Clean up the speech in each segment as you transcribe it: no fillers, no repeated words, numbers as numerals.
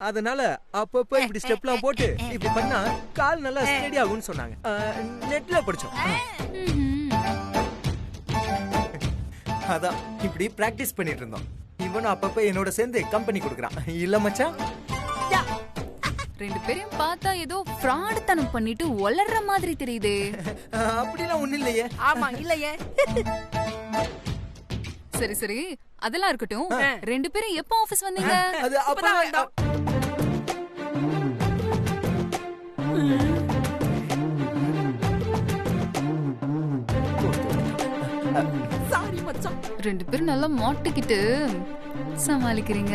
அதனால அப்பப்ப இப்படி ஸ்டெப்லாம் போட்டு இப்படி பண்ணா கால் நல்லா ஸ்டெடி ஆகும்னு சொன்னாங்க. நெட்ல படிச்சோம். அதான் இப்படி பிராக்டிஸ் பண்ணிட்டு இருந்தோம். இவனும் அப்பப்ப என்னோட சேர்ந்து கம்பெனி கொடுக்கறான். இல்ல மச்சான்? ரெண்டு பேரையும் பார்த்தா ஏதோ ஃப்ராட் தனம் பண்ணிட்டு ஒளர்ற மாதிரி தெரியுதே. அப்படிலாம் ஒண்ணு இல்லையே. ஆமா இல்லையே. சரி சரி அதெல்லாம் இருக்கட்டும். ரெண்டு பேரும் எப்ப ஆபீஸ் வந்தீங்க? அது அப்பதான் வந்தோம். சாரி மச்சான். ரெண்டு பேரும் நல்லா மாட்டிக்கிட்டு சமாளிக்கிறீங்க.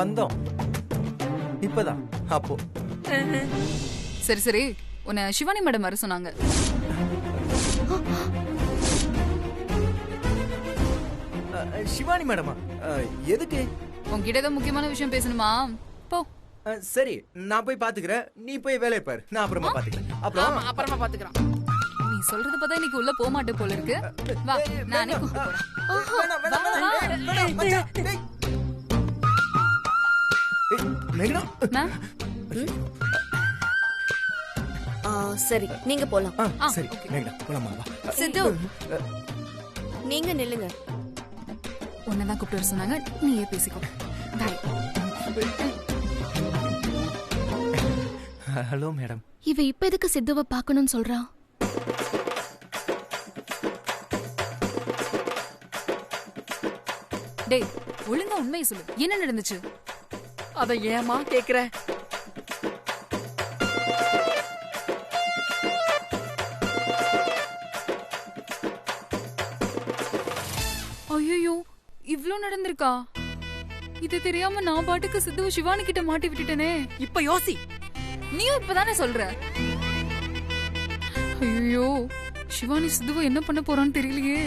வந்தோம் இப்பதான். அப்போ சரி சரி உன்னை சிவானி மேடம் வர சொன்னாங்க. சிவானி மேடமா? எதுக்கு? உன்கிட்ட ஏதோ முக்கியமான விஷயம் பேசணுமா? போ. சரி நான் போய் பாத்துக்கிறேன். நீ போய் வேலையை பாரு. நான் அப்புறமா பாத்துக்கிறேன். அப்புறமா பாத்துக்கிறோம். நீ சொல்றது பார்த்தா இன்னைக்கு உள்ள போக மாட்டே போல இருக்கு. வா நானே கூப்பிட்டு போறேன். மேம் சரி நீங்க போலாம். சரி மேகனா போலாமா? சித்து நீங்க நில்லுங்க. உன்னதான் கூப்பிட்டு வர சொன்னாங்க. நீயே பேசிக்கோ. Hello madam. இவ இப்ப எதுக்கு சித்துவ பாக்கணும்னு சொல்றான்? டேய் ஒழுங்கா உண்மையை சொல்லு. என்ன நடந்துச்சு? அத ஏமா கேக்குற? ஐயோ இவ்ளோ நடந்திருக்கா? இது தெரியாம நான் பாட்டுக்கு சித்துவ சிவானி கிட்ட மாட்டி விட்டுட்டேனே. இப்ப யோசி. நீயும் இப்பதானே சொல்ற. ஐயோ சிவானி சித்துவ என்ன பண்ண போறான்னு தெரியலையே.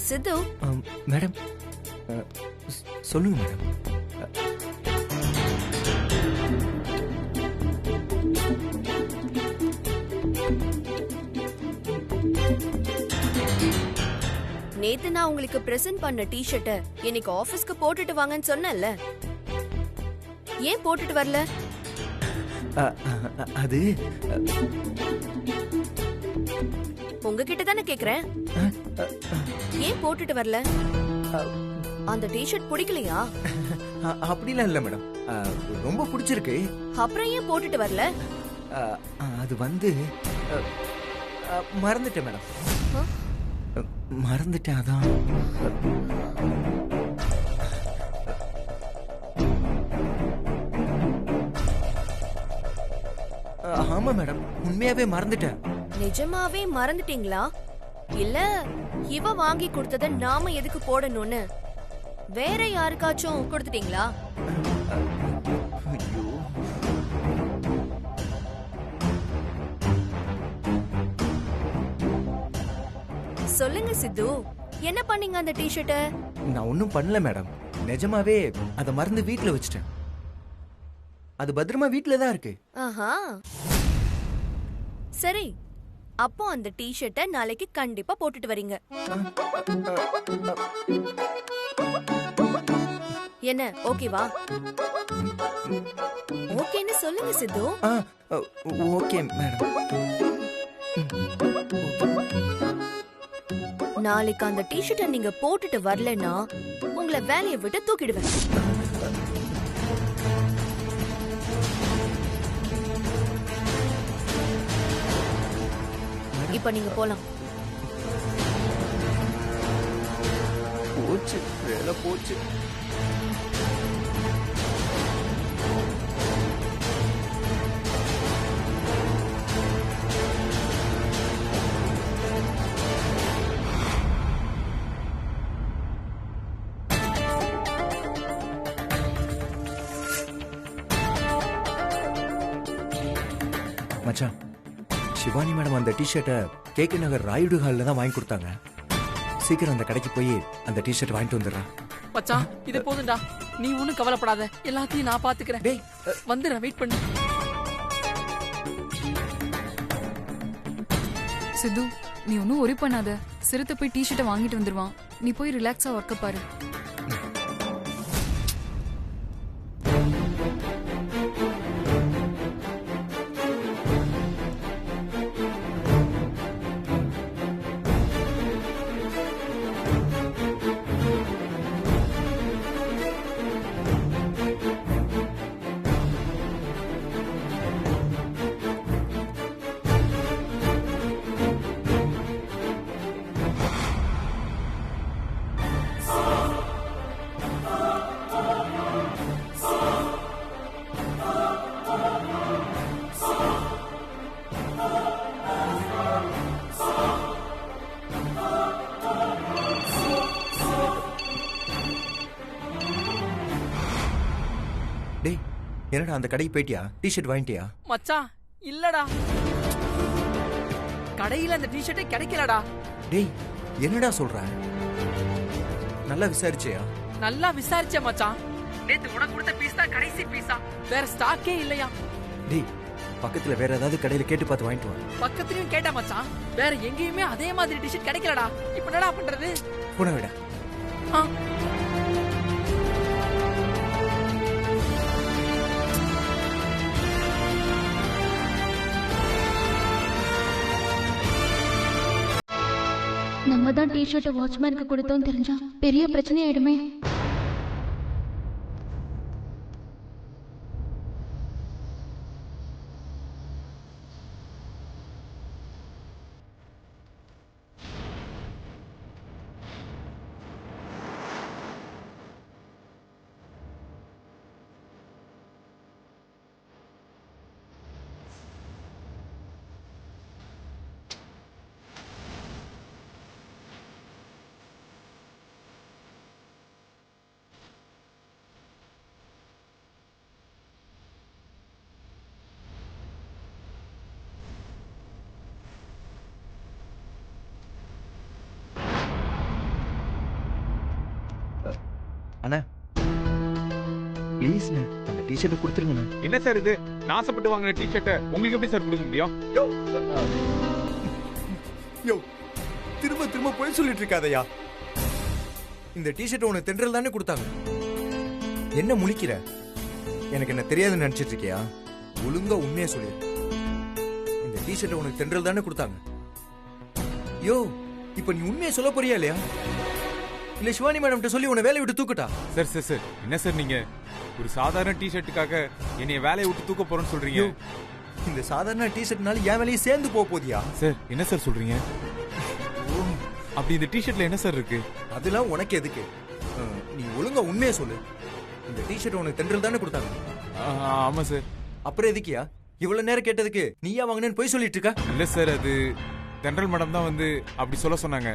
சித்து மேடம் சொல்லுங்க மேடம். நேத்து நான் உங்களுக்கு பிரசன்ட் பண்ண டி-ஷர்ட்ட இன்னைக்கு ஆபீஸ்க்கு போட்டுட்டு வாங்கன்னு சொன்னேன்ல, ஏன் போட்டுட்டு வரல? அது உங்ககிட்ட தானே கேக்குறேன். ஏன் போட்டுட்டு வரல? அந்த டி-ஷர்ட் பிடிக்கலையா? அப்படிலாம் இல்ல மேடம். ரொம்ப பிடிச்சிருக்கு. அப்புறம் ஏன் போட்டுட்டு வரல? அது வந்து மறந்துட்டேன் மேடம். மறந்துட்டேன் அதான். ஆமா மேடம் உண்மையாவே மறந்துட்டேன். நிஜமாவே மறந்துட்டீங்களா? இல்ல இவ வாங்கி கொடுத்தத நாம எதுக்கு போடணும்னு வேற யாருக்காச்சும் கொடுத்துட்டீங்களா? ஐயோ சொல்லுங்க சித்து, என்ன பண்ணீங்க அந்த டி-ஷர்ட்ட? நான் ஒன்னும் பண்ணல மேடம். நிஜமாவே அத மறந்து வீட்ல வச்சிட்டேன். அது பத்திரமா வீட்ல தான் இருக்கு. ஆஹா சரி, அப்போ அந்த டி-ஷர்ட்ட நாளைக்கு கண்டிப்பா போட்டுட்டு வரீங்க. என்ன ஓகேவா? ஓகேன்னு சொல்லுங்க சித்து. Okay madam. நாளைக்கு அந்த டி-ஷர்ட்ட நீங்க போட்டுட்டு வரலன்னா உங்களை வேலையை விட்டு தூக்கிடுவேன். இப்ப நீங்க போலாம். போச்சு வேலை போச்சு. மச்சான் சிவானி மேடம் அந்த டி-ஷர்ட்டை கேகே நகர் ராயுடு ஹால்ல தான் வாங்கி கொடுத்தாங்க. சீக்கிரம் அந்த கடைக்கு போய் அந்த டி-ஷர்ட் வாங்கிட்டு வந்துடுறேன். மச்சான் இது போதும்டா, நீ ஒண்ணும் கவலைப்படாத, எல்லாத்தையும் நான் பாத்துக்கிறேன். டேய் வந்துடுறேன், வெயிட் பண்ணு. சித்து நீ ஒன்னும் ஒரி பண்ணாத. சிறுத்தை போய் டி-ஷர்ட்டை வாங்கிட்டு வந்துருவான். நீ போய் ரிலாக்ஸா ஒர்க்க பாரு. டேய் என்னடா அந்த கடைக்கு போயிட்டியா? டிஷர்ட் வாங்கிட்டியா? மச்சான் இல்லடா, கடையில அந்த டிஷர்ட்டே கிடைக்கலடா. டேய் என்னடா சொல்ற? நல்லா விசாரிச்சியா? நல்லா விசாரிச்சேன் மச்சான். நேத்து உனக்கு கொடுத்த பீஸ் தான் கடைசி பீஸா, வேற ஸ்டாக்கே இல்லையா. டேய் பக்கத்துல வேற ஏதாவது கடையில கேட்டு பார்த்து வாங்கிட்டு வா. பக்கத்துலயும் கேட்டேன் மச்சான், வேற எங்கேயுமே அதே மாதிரி டிஷர்ட் கிடைக்கலடா. இப்ப என்னடா பண்றது? போன விட. ஆ, நம்ம தான் டிஷர்ட்டை வாட்ச்மேனுக்கு கொடுத்தோம் தெரிஞ்சா பெரிய பிரச்சனை ஆயிடுமே. அண்ணா ப்ளீஸ்ண்ணே அந்த டிஷர்ட்டை கொடுத்துருங்கண்ணா. என்ன சார் இது? நான் ஆசைப்பட்டு வாங்கின டிஷர்ட்டை உங்களுக்கு எப்படி சார் கொடுக்க முடியும்? யோ திரும்ப திரும்ப போய் சொல்லிட்டு இருக்காதயா. இந்த டிஷர்ட் உனக்கு தென்றல் தானே கொடுத்தாங்க. என்ன முழிக்கிற? எனக்கு என்ன தெரியாதுன்னு நினைச்சிட்டு இருக்கியா? ஒழுங்கா உண்மையா சொல்லு. இந்த டிஷர்ட் உனக்கு தென்றல் தானே கொடுத்தாங்க. யோ இப்ப நீ உண்மையை சொல்ல போறியா இல்லையா? இல்ல சிவானி மேடம் சொல்லி உன்னை வேலையை விட்டு தூக்குட்டா? சார் சார் சார் என்ன சார் நீங்க ஒரு சாதாரண டிஷர்ட்டுக்காக என்னைய வேலையை விட்டு தூக்க போறேன்னு சொல்றீங்க? இந்த சாதாரண டிஷர்ட்னால என் வேலையை சேர்ந்து போதியா? சார் என்ன சார் சொல்றீங்க? அப்படி இந்த டிஷர்ட்ல என்ன சார் இருக்கு? அதெல்லாம் உனக்கு எதுக்கு? நீ ஒழுங்கா உண்மையை சொல்லு. இந்த டிஷர்ட் உனக்கு தென்றல் தானே கொடுத்தாங்க. ஆமா சார். அப்புறம் எதுக்கியா இவ்வளவு நேரம் கேட்டதுக்கு நீயா வாங்கினேன்னு போய் சொல்லிட்டு இருக்கா? இல்ல சார், அது தென்றல் மேடம் தான் வந்து அப்படி சொல்ல சொன்னாங்க.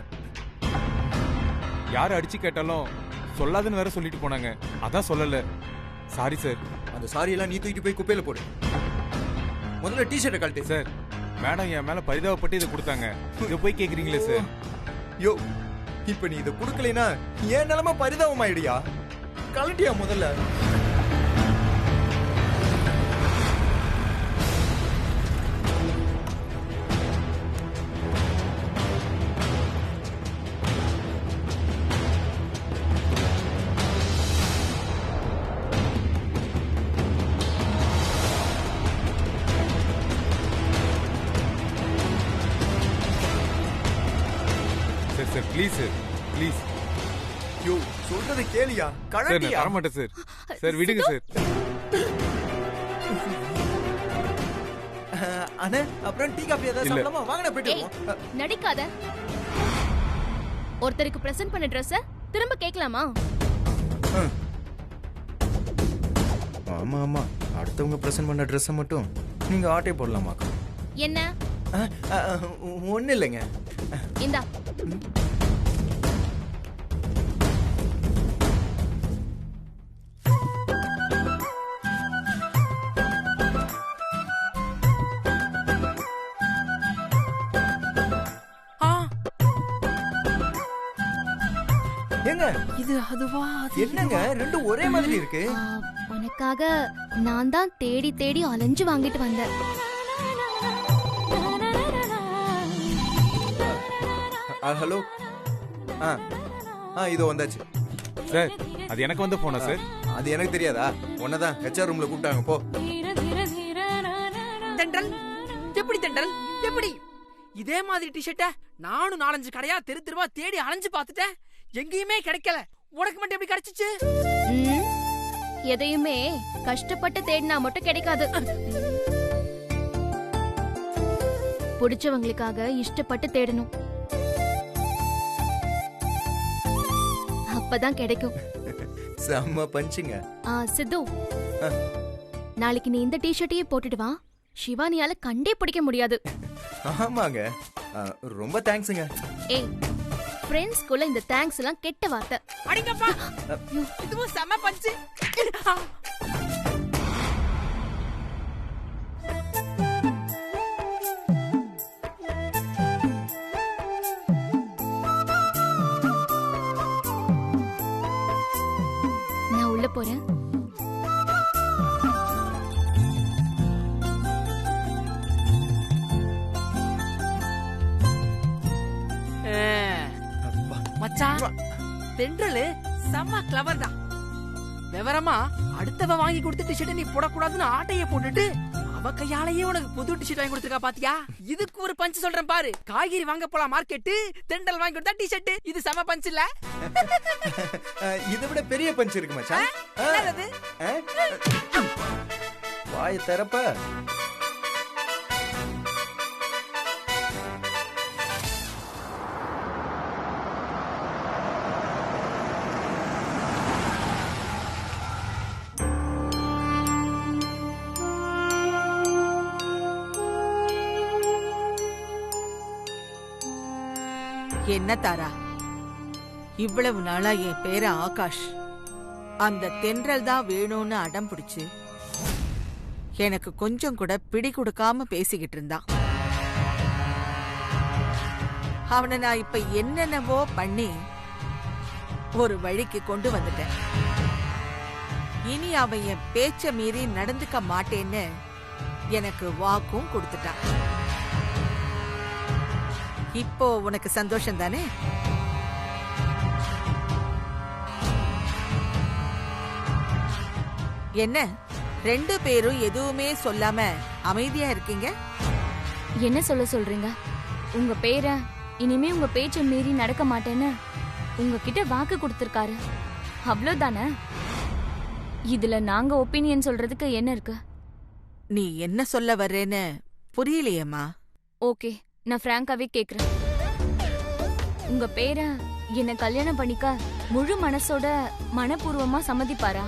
யாரு அடிச்சு கேட்டாலும் சொல்லாதுன்னு வேற சொல்லிட்டு போனாங்க. அதான் சொல்லல. Sorry sir. அந்த சாரி எல்லாம் நீ தூக்கிட்டு போய் குப்பையில போடு. முதல்ல டிஷர்ட்டை கழட்டு. சார் மேடம் என் மேல பரிதாபப்பட்டு இதை கொடுத்தாங்க. இதை போய் கேக்குறீங்களே சார்? யோ இப்ப நீ இதை கொடுக்கலைன்னா ஏன் நிலைமை பரிதாபம் ஆயிடுயா? கழட்டியா முதல்ல. Sir please sir please. யோ சொல்றதை கேளியா? சார் நான் கழட்டியா? தர மாட்டேன் சார். சார் விடுங்க சார். அண்ணே அப்புறம் டீ காபி ஏதாவது இல்ல. சாப்பிடலாமா? வாங்கண்ணே போயிட்டு ஏய், வருவோம். நடிக்காத. ஒருத்தருக்கு பிரசன்ட் பண்ண ட்ரெஸ் திரும்ப கேட்கலாமா? ஆமா ஆமா அடுத்தவங்க பிரசன்ட் பண்ண ட்ரெஸ்ஸை மட்டும் நீங்க ஆட்டை போடலாமாக்கா? என்ன? ஒன்னும் இல்லைங்க. இந்தா. ஏங்க இது அதுவா? அது என்னங்க ரெண்டும் ஒரே மாதிரி இருக்கு? உனக்காக நான் தான் தேடி தேடி அலைஞ்சு வாங்கிட்டு வந்தேன். ஹலோ. இதோ வந்தாச்சு. சார் அது எனக்கு வந்து போனா சார்? அது எனக்கு தெரியாதா? உன்னதான் ஹெச்ஆர் ரூம்ல கூப்பிட்டாங்க போ. தென்றல் எப்படி? தென்றல் எப்படி? இதே மாதிரி டிஷர்ட்ட நானும் 4-5 கடையா தெரு தெருவா தேடி அலைஞ்சு பார்த்துட்டேன். எங்கேயுமே கிடைக்கல. உனக்கு மட்டும் எப்படி கிடைச்சிச்சு? ம், எதையுமே கஷ்டப்பட்டு தேடினா மட்டும் கிடைக்காது. பிடிச்சவங்களுக்காக இஷ்டப்பட்டு தேடணும். அப்பதான் கிடைக்கும். செம்ம பஞ்சுங்க. சித்து, நாளைக்கு நீ இந்த டிஷர்ட்டையே போட்டுட்டு வா. சிவானியால கண்டே பிடிக்க முடியாது. ஆமாங்க. ரொம்ப தேங்க்ஸுங்க. ஏய், ஃப்ரெண்ட்ஸ்குள்ள இந்த தேங்க்ஸ் எல்லாம் கெட்ட வார்த்தை. அடிங்கப்பா, இதுவும் செம பஞ்சு. உள்ள போறேன். மச்சான் தென்றலு செம்ம கிளவர் தான். விவரமா அடுத்தவ வாங்கி கொடுத்த டிஷர்ட் நீ போடக்கூடாதுன்னு ஆட்டைய போட்டுட்டு அவ கையாலேயே உனக்கு புது டிஷர்ட் வாங்கி கொடுத்துருக்கா பாத்தியா? இதுக்கு ஒரு பஞ்ச் சொல்றேன் பாரு. காய்கறி வாங்க போலாம் மார்க்கெட்டு, தென்றல் வாங்கி கொடுத்தா டிஷர்ட். இது செம பஞ்ச் இல்ல? இதை விட பெரிய பஞ்ச் இருக்கு மச்சான். என்னது? வாயை திறப்ப. என்ன தாரா, இவ்வளவு நாளா என் பேரு ஆகாஷ். அந்த தென்றல் தான் வேணும்னு அடம் பிடிச்சு எனக்கு கொஞ்சம் கூட பிடி கொடுக்காம பேசிக்கிட்டு இருந்தான். அவனை நான் இப்ப என்னென்னவோ பண்ணி ஒரு வழிக்கு கொண்டு வந்துட்டேன். இனி அவன் என் பேச்ச மீறி நடந்துக்க மாட்டேன்னு எனக்கு வாக்கும் கொடுத்துட்டான். இப்போ உனக்கு சந்தோஷம் தானே? என்ன ரெண்டு பேரும் எதுவுமே சொல்லாம அமைதியா இருக்கீங்க? என்ன சொல்றீங்க? உங்க பேர இனிமே உங்க பேச்ச மீறி நடக்க மாட்டேன்னு உங்ககிட்ட வாக்கு கொடுத்திருக்காரு, அவ்வளவுதானே? இதுல நாங்க ஒப்பீனியன் சொல்றதுக்கு என்ன இருக்கு? நீ என்ன சொல்ல வர்றேன்னு புரியலையேம்மா. ஓகே, நான் பிராங்காவே கேக்குறேன். உங்க பேர என்ன கல்யாணம் பண்ணிக்க முழு மனசோட மனப்பூர்வமா சம்மதிப்பாரா?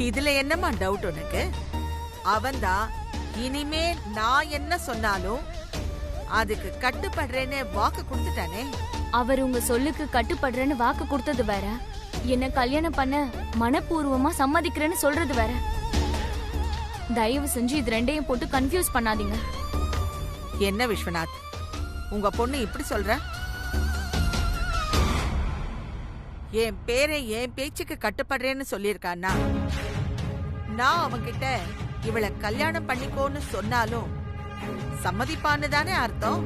இதுல என்னம்மா டவுட் உனக்கு? அவன்தான் இனிமே நான் என்ன சொன்னாலும் அதுக்கு கட்டுப்படுறேன்னு வாக்கு கொடுத்துட்டானே. அவர் உங்க சொல்லுக்கு கட்டுப்படுறேன்னு வாக்கு கொடுத்தது வேற, என்ன கல்யாணம் பண்ண மனப்பூர்வமா சம்மதிக்கிறேன்னு சொல்றது வேற. தயவு செஞ்சு இது ரெண்டையும் போட்டு கன்ஃபியூஸ் பண்ணாதீங்க. என்ன விஸ்வநாத், உங்க பொண்ணு இப்படி சொல்ற? என் பேரை என் பேச்சுக்கு கட்டுப்படுறேன்னு சொல்லியிருக்கான்னா, நான் அவன்கிட்ட இவளை கல்யாணம் பண்ணிக்கோன்னு சொன்னாலும் சம்மதிப்பான்னு தானே அர்த்தம்?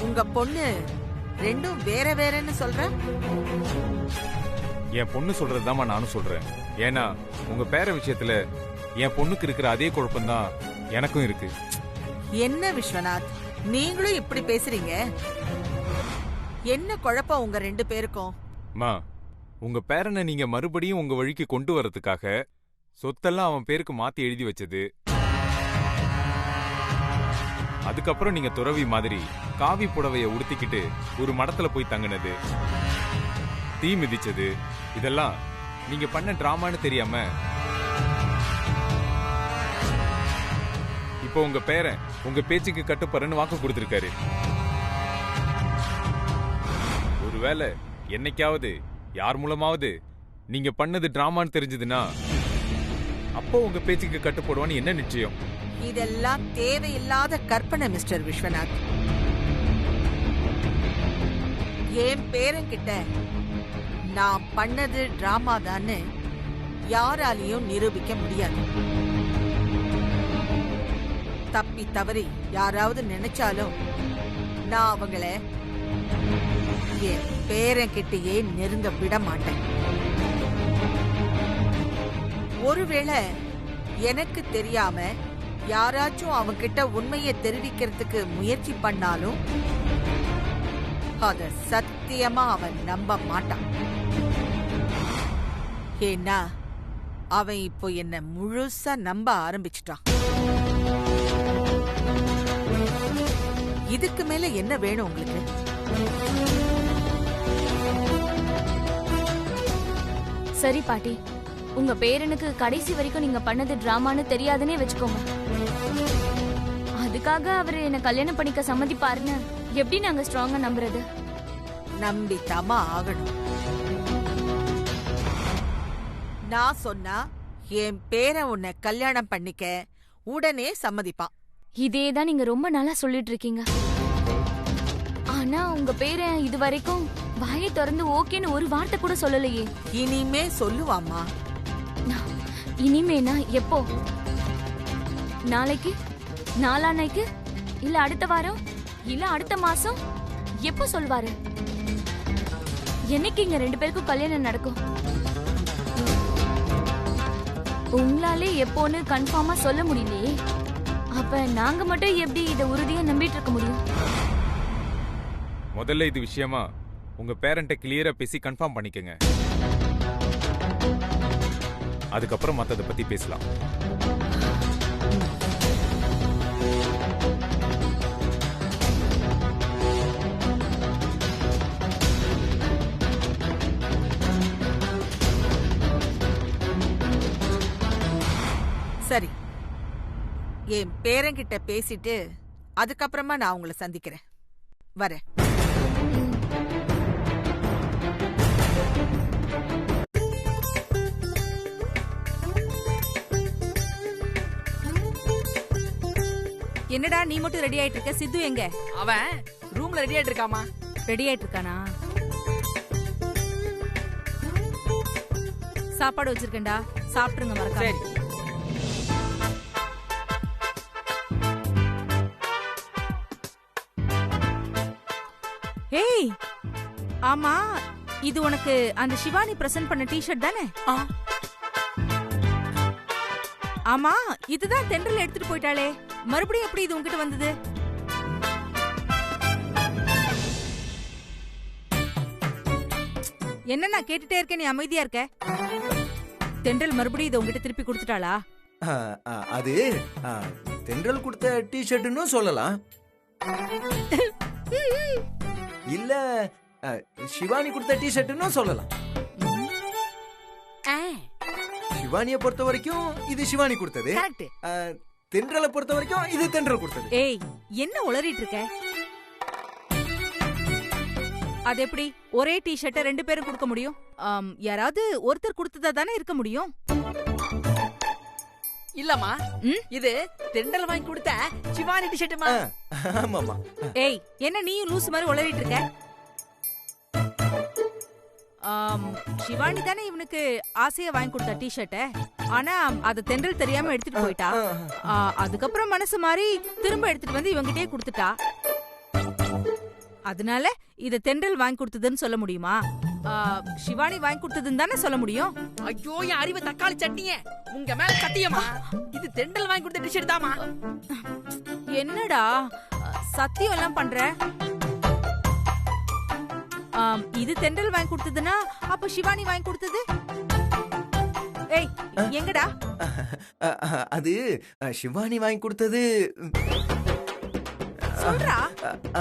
உங்க பொண்ணு ரெண்டும் வேற வேறன்னு சொல்ற? என் பொண்ணு சொல்றதுதாம்மா நானும் சொல்றேன். ஏன்னா உங்க பேர விஷயத்துல என் பொண்ணுக்கு இருக்கிற அதே குழப்பம்தான் எனக்கும் இருக்கு. என்ன விஸ்வநாத், நீங்களும் இப்படி பேசுறீங்க? என்ன குழப்பம் உங்க ரெண்டு பேருக்கும்? மா, உங்க பேரனை நீங்க மறுபடியும் உங்க வழிக்கு கொண்டு வரதுக்காக சொத்தெல்லாம் அவன் பேருக்கு மாத்தி எழுதி வச்சது, அதுக்கப்புறம் நீங்க துறவி மாதிரி காவி புடவைய உடுத்திக்கிட்டு ஒரு மடத்துல போய் தங்கினது, தீ மிதிச்சது, இதெல்லாம் நீங்க பண்ண டிராமான்னு தெரியாம இப்போ உங்க பேரன் உங்க பேச்சுக்கு கட்டுப்படுறேன்னு வாக்கு கொடுத்திருக்காரு. ஒருவேளை என்னைக்காவது யார் மூலமாவது நீங்க பண்ணது டிராமான்னு தெரிஞ்சதுன்னா அப்போ உங்க பேச்சுக்கு கட்டுப்படுவான்னு என்ன நிச்சயம்? இதெல்லாம் தேவையில்லாத கற்பனை மிஸ்டர் விஸ்வநாத். என் பேரன்கிட்ட நான் பண்ணது டிராமா தான்னு யாராலையும் நிரூபிக்க முடியாது. தப்பி தவறி யாராவது நினைச்சாலும் நான் அவங்கள என் பேரன்கிட்டயே நெருங்க விட மாட்டேன். ஒருவேளை எனக்கு தெரியாம யாராச்சும் அவன்கிட்ட உண்மையை தெரிவிக்கிறதுக்கு முயற்சி பண்ணாலும் அத சத்தியமா அவன் நம்ப மாட்டான். ஏன்னா அவன் இப்போ என்ன முழுசா நம்ப ஆரம்பிச்சிட்டான். இதுக்கு மேல என்ன வேணும் உங்களுக்கு? சரி பாட்டி, உங்க பேரனுக்கு கடைசி வரைக்கும் நீங்க பண்ணது டிராமான்னு தெரியாதுன்னே வச்சுக்கோங்க. அதுக்காக அவரு என்ன கல்யாணம் பண்ணிக்க சம்மதிப்பாருன்னு எப்படி நாங்க ஸ்ட்ராங்கா நம்புறது? நம்பித்தாமா ஆகணும். நான் சொன்னா என் பேரை உன்னை கல்யாணம் பண்ணிக்க உடனே சம்மதிப்பான். இதேதான் நீங்க ரொம்ப நாளா சொல்லிட்டு இருக்கீங்க. ஆனா உங்க பேரை இது வரைக்கும் வாயை திறந்து ஓகேன்னு ஒரு வார்த்தை கூட சொல்லலையே. இனிமே சொல்லுவாம்மா. இனிமேனா எப்போ? நாளைக்கு, நாளான்னைக்கு, இல்ல அடுத்த வாரம், இல்ல அடுத்த மாசம்? எப்போ சொல்வாரு? என்னைக்கு இங்க 2 பேருக்கும் கல்யாணம் நடக்கும்? உங்களாலே எப்போன்னு கன்ஃபார்மா சொல்ல முடியலையே. அப்ப நாங்க மட்டும் எப்படி இத உறுதியா நம்பிட்டு இருக்க முடியும்? முதல்ல இது விஷயமா உங்க பேரண்ட்ட கிளியரா பேசி கன்ஃபார்ம் பண்ணிக்கங்க. அதுக்கப்புறம் மத்தத பத்தி பேசலாம். சரி, என் பேரங்கிட்ட பேசிட்டு அதுக்கப்புறமா நான் உங்களை சந்திக்கிறேன். வரேன். என்னடா நீ மட்டும் ரெடி ஆயிட்டு இருக்க? சித்து எங்க? அவன் ரூம்ல ரெடி ஆயிட்டு இருக்காமா. ரெடி ஆயிட்டு இருக்கானா? சாப்பாடு வச்சிருக்கேன்டா, சாப்பிட்டுருங்க மறக்காம. சரி. ஏய், ஆமா, இது உனக்கு அந்த சிவானி பிரசன்ட் பண்ண டி-ஷர்ட் தானே? ஆமா, இதுதான் தென்றல் எடுத்துட்டு போயிட்டாளே, மறுபடியும் எப்படி இது உன்கிட்ட வந்தது? என்ன நான் கேட்டுட்டே இருக்கேன், நீ அமைதியா இருக்க? தென்றல் மறுபடியும் இதை உன்கிட்ட திருப்பி கொடுத்துட்டாளா? அது தென்றல் கொடுத்த டி-ஷர்ட்னு சொல்லலாம். இல்ல சிவானி கொடுத்த டி-ஷர்ட்னு சொல்லலாம். சிவானிய பொறுத்த வரைக்கும் இது சிவானி கொடுத்தது. தென்றலை பொறுத்த வரைக்கும் இது தென்றல் கொடுத்தது. ஏய், என்ன உளறிட்டு இருக்க? அது எப்படி ஒரே டி-ஷர்ட்டை 2 பேரும் கொடுக்க முடியும்? யாராவது ஒருத்தர் கொடுத்ததா தானே இருக்க முடியும். இல்லம்மா, இது தென்றல் வாங்கி கொடுத்த சிவானி டி-ஷர்ட்மா. ஆமாமா. ஏய், என்ன நீயும் லூஸ் மாதிரி உளறிட்டு இருக்க? சிவானி தானே இவனுக்கு ஆசையா வாங்கி கொடுத்த டி-ஷர்ட்டை. ஆனா அத தென்றல் தெரியாம எடுத்துட்டு போயிட்டா. அதுக்கப்புறம் மனசு மாறி திரும்ப எடுத்துட்டு வந்து இவங்கிட்டே கொடுத்துட்டா. அதனால இத தென்றல் வாங்கி கொடுத்ததுன்னு சொல்ல முடியுமா? சிவானி வாங்கி கொடுத்ததுன்னு தானே சொல்ல முடியும். ஐயோ, என் அறிவு தக்காளி சட்னியே, உங்க மேல சத்தியமா இது தென்றல் வாங்கி கொடுத்த டி-ஷர்ட் தாமா. என்னடா சத்தியம் எல்லாம் பண்ற? இது தென்றல் வாங்கி கொடுத்ததுன்னா அப்ப சிவானி வாங்கி கொடுத்தது? ஏய், எங்கடா? அது சிவானி வாங்கி கொடுத்தது. சொல்றா.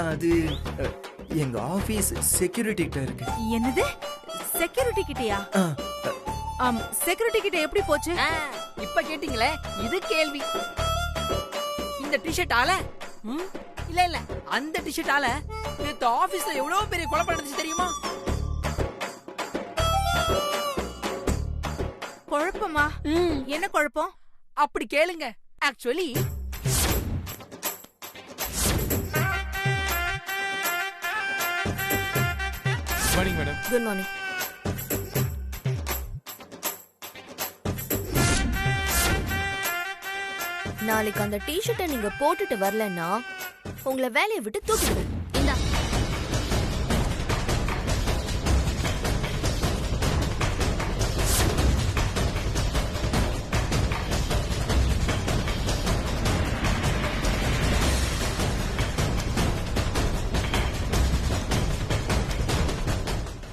அது எங்க ஆபீஸ் செக்யூரிட்டி கிட்ட இருக்கு. என்னது? செக்யூரிட்டி கிட்டயா? செக்யூரிட்டி கிட்ட எப்படி போச்சு? இப்ப கேட்டீங்களே, இது கேள்வி. இந்த டி-ஷர்ட்டால இல்ல அந்த டி-ஷர்ட்டால நேத்து ஆபீஸ்ல எவ்வளவு பெரிய குழப்பம் நடந்துச்சு தெரியுமா? குழப்பமா? என்ன குழப்பம்? அப்படி கேளுங்க. Actually morning madam. Good morning. நாளைக்கு அந்த டி-ஷர்ட்டை நீங்க போட்டுட்டு வரலன்னா உங்களை வேலையை விட்டு தூக்கிடுவேன்.